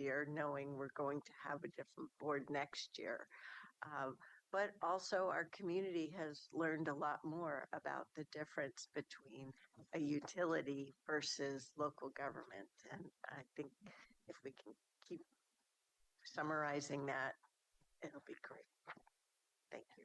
year, knowing we're going to have a different board next year. But also our community has learned a lot more about the difference between a utility versus local government. And I think if we can keep summarizing that, it'll be great. Thank you.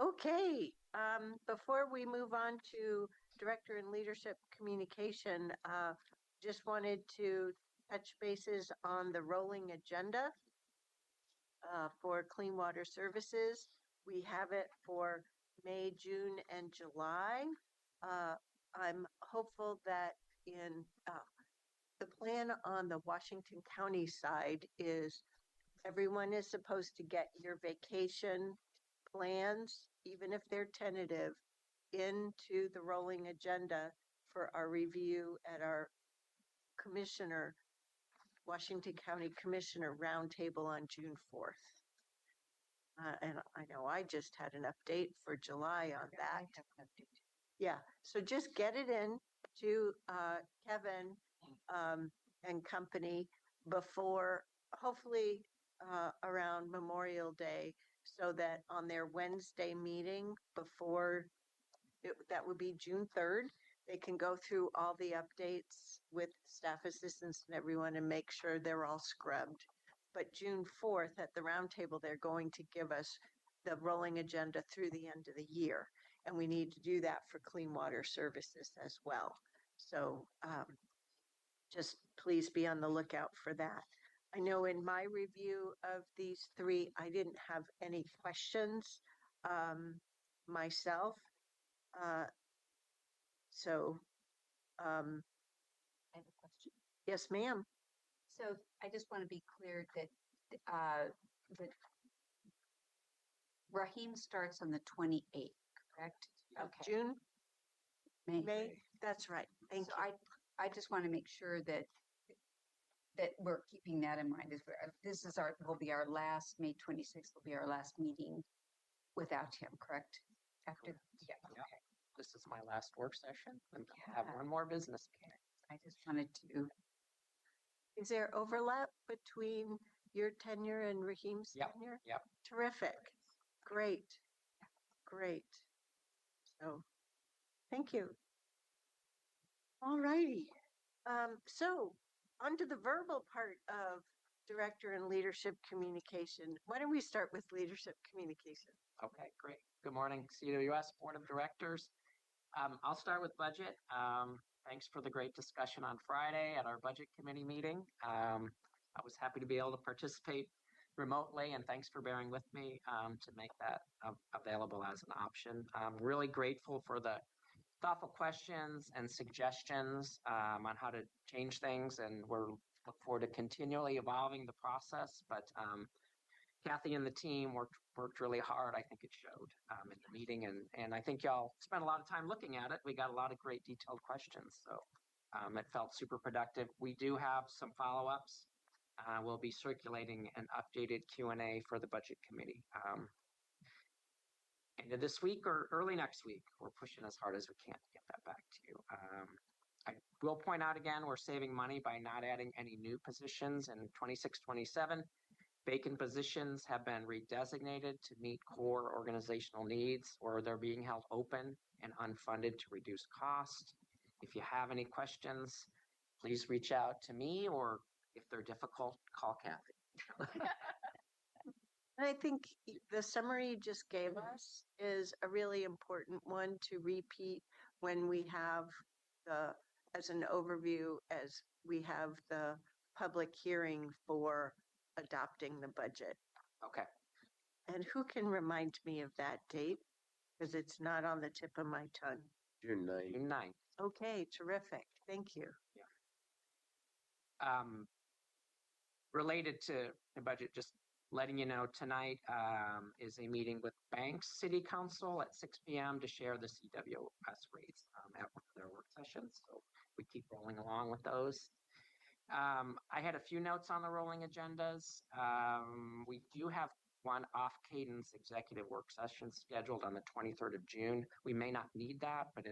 Okay, before we move on to Director and Leadership Communication, just wanted to touch bases on the rolling agenda for Clean Water Services. We have it for May, June, and July. I'm hopeful that in the plan on the Washington County side is everyone is supposed to get your vacation plans, even if they're tentative, into the rolling agenda for our review at our commissioner, Washington County Commissioner Roundtable on June 4th. And I know I just had an update for July on that. Yeah, so just get it in to Kevin and company before, hopefully around Memorial Day, so that on their Wednesday meeting before, that would be June 3rd, they can go through all the updates with staff assistants and everyone and make sure they're all scrubbed. But June 4th at the roundtable, they're going to give us the rolling agenda through the end of the year. And we need to do that for Clean Water Services as well. So just please be on the lookout for that. I know in my review of these three, I didn't have any questions myself. So I have a question. yes, ma'am. So I just want to be clear that Rahim starts on the 28th, correct? Okay. June? May? That's right. Thank you. I just want to make sure that we're keeping that in mind. This is will be our last, May 26th will be our last meeting without him, correct? After, yeah. Okay. This is my last work session. And have one more business meeting. I just wanted to. Is there overlap between your tenure and Rahim's tenure? Yep. Terrific. Great. Great. So thank you. All righty. So onto the verbal part of Director and Leadership Communication. Why don't we start with Leadership Communication? Okay, great. Good morning, CWS Board of Directors. I'll start with budget. Thanks for the great discussion on Friday at our budget committee meeting. I was happy to be able to participate remotely, and thanks for bearing with me to make that available as an option. I'm really grateful for the thoughtful questions and suggestions on how to change things, and we're look forward to continually evolving the process. But Kathy and the team worked really hard. I think it showed in the meeting, and I think y'all spent a lot of time looking at it. We got a lot of great detailed questions, so it felt super productive. We do have some follow-ups. We'll be circulating an updated Q&A for the budget committee end of this week or early next week. We're pushing as hard as we can to get that back to you. I will point out again, we're saving money by not adding any new positions in 26-27. Vacant positions have been redesignated to meet core organizational needs, or they're being held open and unfunded to reduce cost. If you have any questions, please reach out to me, or if they're difficult, call Kathy. I think the summary you just gave us is a really important one to repeat when we have as an overview, as we have the public hearing for adopting the budget. Okay. And who can remind me of that date? Because it's not on the tip of my tongue. June 9th. June 9th. Okay, terrific. Thank you. Yeah. Related to the budget, just letting you know, tonight is a meeting with Banks City Council at 6 p.m. to share the CWS rates at one of their work sessions. So we keep rolling along with those. I had a few notes on the rolling agendas. We do have one off-cadence executive work session scheduled on the 23rd of June. We may not need that, but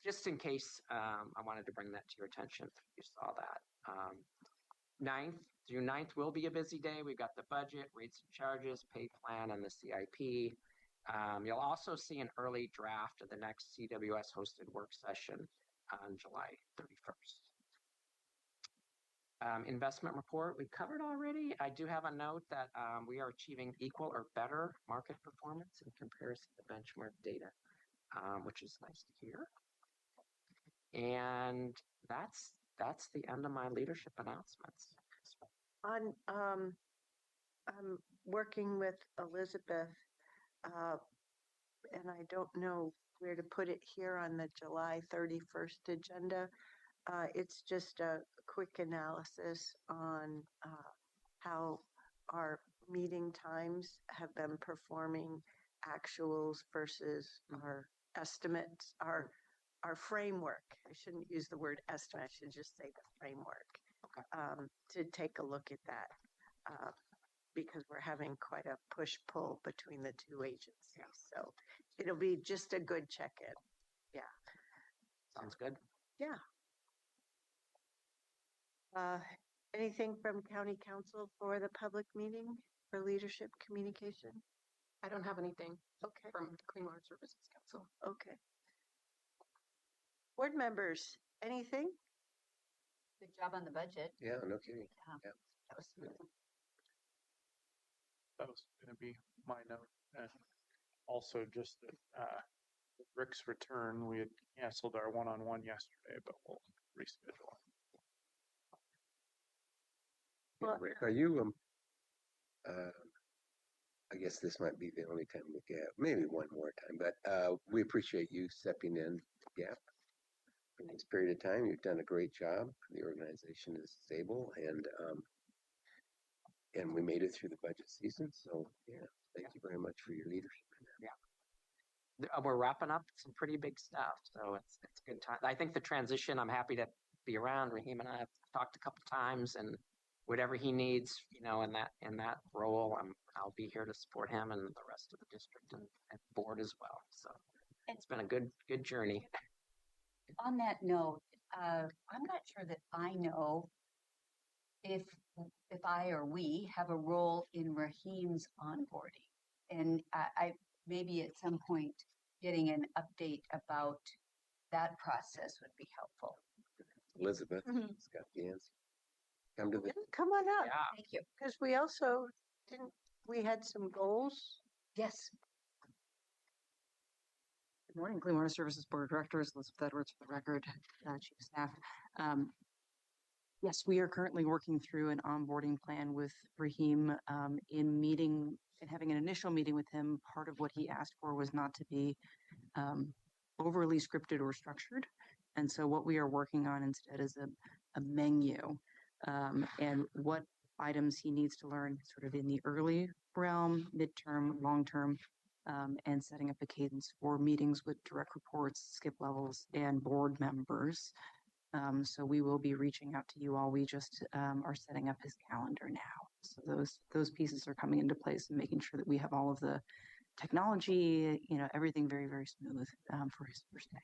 just in case, I wanted to bring that to your attention if you saw that. 9th, June 9th will be a busy day. We've got the budget, rates and charges, pay plan, and the CIP. You'll also see an early draft of the next CWS hosted work session on July 31st. Investment report we've covered already. I do have a note that we are achieving equal or better market performance in comparison to benchmark data, which is nice to hear. And that's the end of my leadership announcements. On, I'm working with Elizabeth, and I don't know where to put it here on the July 31st agenda. It's just a quick analysis on how our meeting times have been performing, actuals versus our estimates, our framework. I shouldn't use the word estimate, I should just say the framework. Okay. To take a look at that, because we're having quite a push-pull between the two agencies. Yeah. So it'll be just a good check-in. Yeah. Sounds good. Yeah. Anything from County Council for the public meeting for leadership communication? I don't have anything Okay, from Clean Water Services Council. okay. Board members, anything? Good job on the budget. Yeah, no kidding. That was smooth. That was going to be my note. And also just that with Rick's return, we had canceled our one-on-one yesterday, but we'll reschedule. Well- Rick, are you, I guess this might be the only time we get, maybe one more time, but we appreciate you stepping in the gap in this period of time. You've done a great job. The organization is stable and we made it through the budget season. So yeah, thank you very much for your leadership. We're wrapping up some pretty big stuff, so it's a good time. I think the transition, I'm happy to be around. Raheem and I have talked a couple times, and whatever he needs, in that role, I'll be here to support him and the rest of the district and board as well. So it's been a good journey. On that note, I'm not sure that I know if I or we have a role in Raheem's onboarding. And I maybe at some point getting an update about that process would be helpful. Elizabeth, Mhm. Scott Gans, come to the, Come on up, Yeah. Thank you. because we also we had some goals. Yes. Good morning, Clean Water Services Board of Directors, Elizabeth Edwards for the record, Chief of Staff. Yes, we are currently working through an onboarding plan with Raheem in meeting and having an initial meeting with him. Part of what he asked for was not to be overly scripted or structured. And so what we are working on instead is a menu and what items he needs to learn sort of in the early realm, midterm, long-term, and setting up a cadence for meetings with direct reports, skip levels, and board members. So we will be reaching out to you all. We just are setting up his calendar now. So those pieces are coming into place and making sure that we have all of the technology, everything very, very smooth for his first day.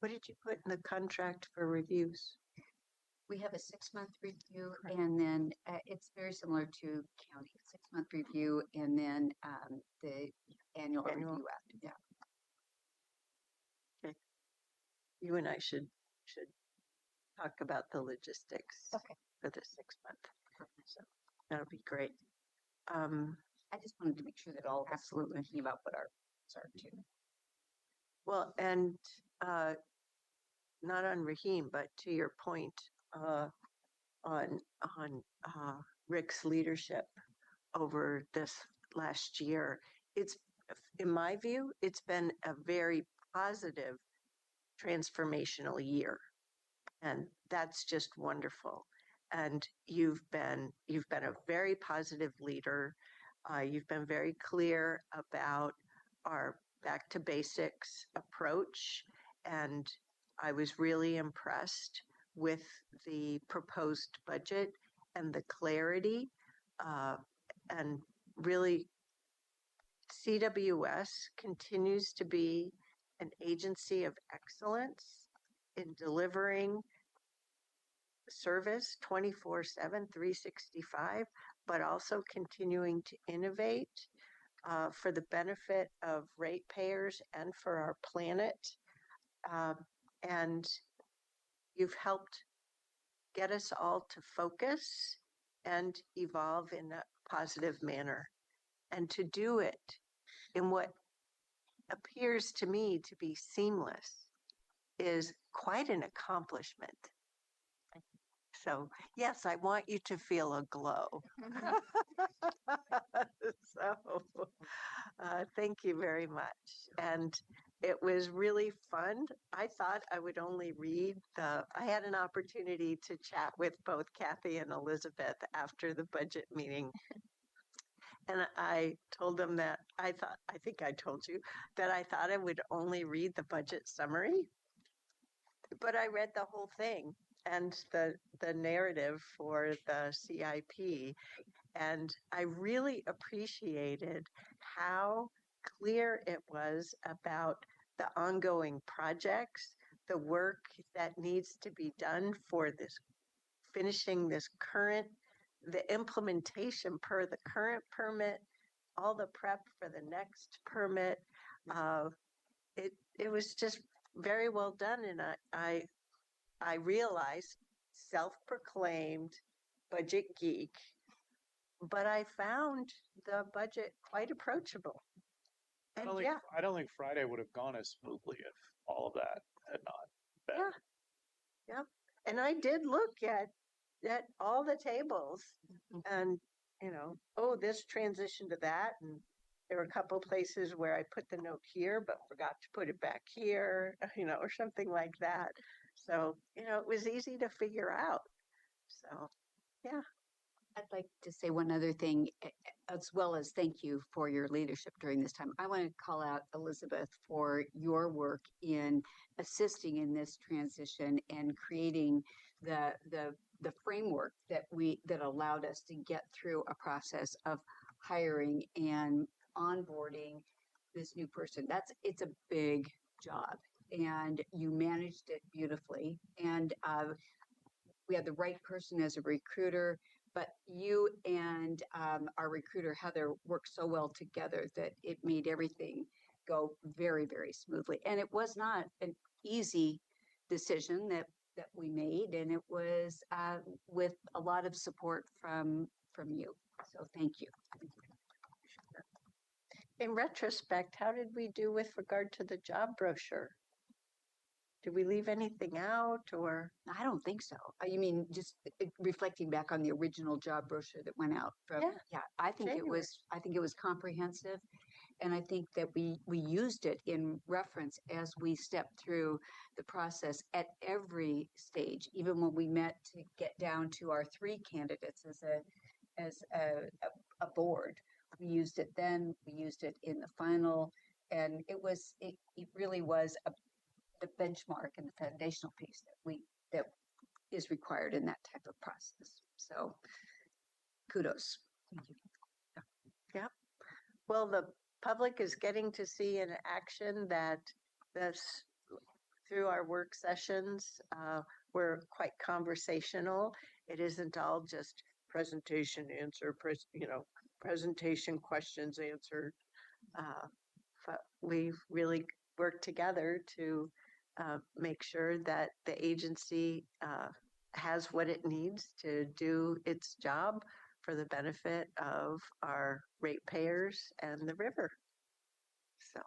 What did you put in the contract for reviews? We have a 6-month review, and then it's very similar to county, 6-month review, and then the annual Annual. review after that. You and I should talk about the logistics Okay. for the 6-month. So that'll be great. I just wanted to make sure that all of us were Absolutely. thinking about what our goals are too. Well, and not on Raheem, but to your point on Rick's leadership over this last year, it's, in my view, it's been a very positive transformational year, and that's just wonderful. And you've been a very positive leader. You've been very clear about our back to basics approach, and I was really impressed with the proposed budget and the clarity, and really CWS continues to be an agency of excellence in delivering service 24/7, 365, but also continuing to innovate for the benefit of ratepayers and for our planet. And you've helped get us all to focus and evolve in a positive manner. And to do it in what appears to me to be seamless is quite an accomplishment. So, yes, I want you to feel a glow. So, thank you very much. And it was really fun. I thought I would only I had an opportunity to chat with both Kathy and Elizabeth after the budget meeting. And I told them that I think I told you that I thought I would only read the budget summary, but I read the whole thing and the narrative for the CIP. And I really appreciated how clear it was about the ongoing projects, the work that needs to be done for finishing the implementation per the current permit, all the prep for the next permit. It was just very well done, and I realized self-proclaimed budget geek, but I found the budget quite approachable. I And don't think I don't think Friday would have gone as smoothly if all of that had not been. yeah. And I did look at all the tables and, oh, this transition to that. And there were a couple places where I put the note here, but forgot to put it back here, or something like that. So, it was easy to figure out. So, yeah. I'd like to say one other thing, as well as thank you for your leadership during this time. I want to call out Elizabeth for your work in assisting in this transition and creating the framework that allowed us to get through a process of hiring and onboarding this new person. It's a big job, and you managed it beautifully. And we had the right person as a recruiter, but you and our recruiter Heather worked so well together that it made everything go very, very smoothly. And it was not an easy decision that we made, and it was with a lot of support from you. So thank you. In retrospect, how did we do with regard to the job brochure? Did we leave anything out, or? I don't think so. You mean just reflecting back on the original job brochure that went out from? Yeah. I think January. I think it was comprehensive, and I think that we used it in reference as we stepped through the process at every stage, even when we met to get down to our 3 candidates as a board. We used it then. We used it in the final, and it really was the benchmark and the foundational piece that is required in that type of process. So kudos. Thank you. Yeah. Well, the public is getting to see in action that this through our work sessions, we're quite conversational. It isn't all just presentation answer, presentation questions answered. But we've really worked together to make sure that the agency has what it needs to do its job for the benefit of our ratepayers and the river. So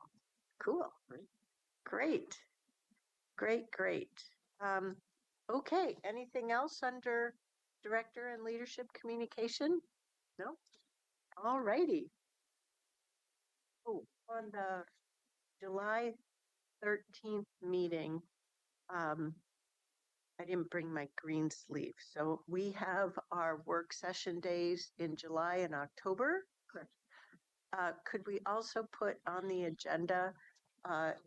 cool. Great. Okay. Anything else under Director and Leadership Communication? No? All righty. Oh, on the July 13th meeting, I didn't bring my green sleeve. So we have our work session days in July and October. Correct. Could we also put on the agenda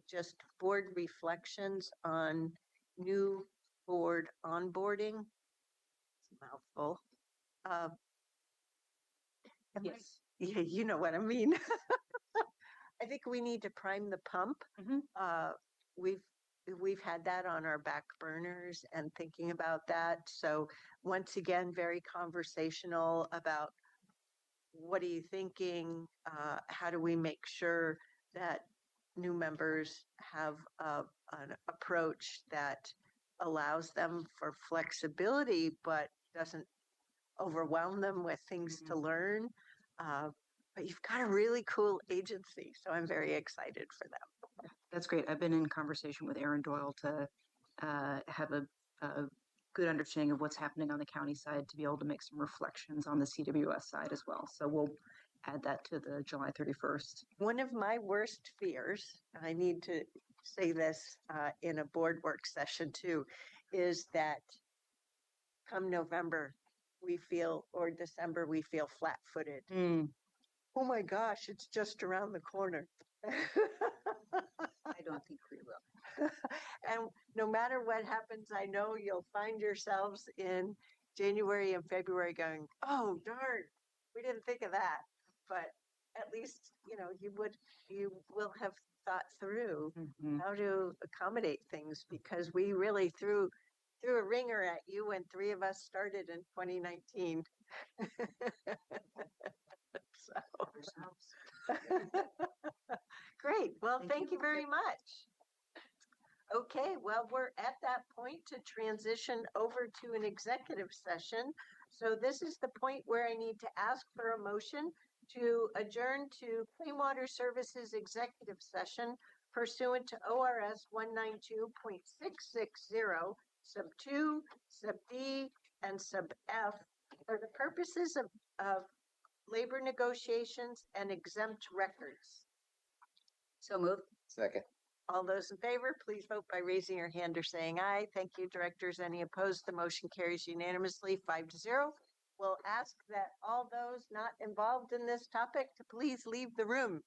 just board reflections on new board onboarding? It's a mouthful. Yes. Yeah, you know what I mean. I think we need to prime the pump. Mhm. We've we've had that on our back burners and thinking about that. So once again, very conversational about what are you thinking? How do we make sure that new members have an approach that allows them for flexibility, but doesn't overwhelm them with things to learn? But you've got a really cool agency, so I'm very excited for them. That's great. I've been in conversation with Aaron Doyle to have a good understanding of what's happening on the county side to be able to make some reflections on the CWS side as well. So we'll add that to the July 31st. One of my worst fears, I need to say this in a board work session too, is that come November, we feel, or December, we feel flat footed. Oh my gosh, it's just around the corner. I don't think we will. And no matter what happens, I know you'll find yourselves in January and February going, oh, darn, we didn't think of that. But at least, you will have thought through how to accommodate things, because we really threw a ringer at you when 3 of us started in 2019. Great. Well, thank you very much. Okay, well, we're at that point to transition over to an executive session. So this is the point where I need to ask for a motion to adjourn to Clean Water Services executive session pursuant to ORS 192.660, sub 2, sub D, and sub F for the purposes of labor negotiations and exempt records. So moved. Second. All those in favor, please vote by raising your hand or saying aye. Thank you, directors. Any opposed? The motion carries unanimously, 5-0. We'll ask that all those not involved in this topic to please leave the room.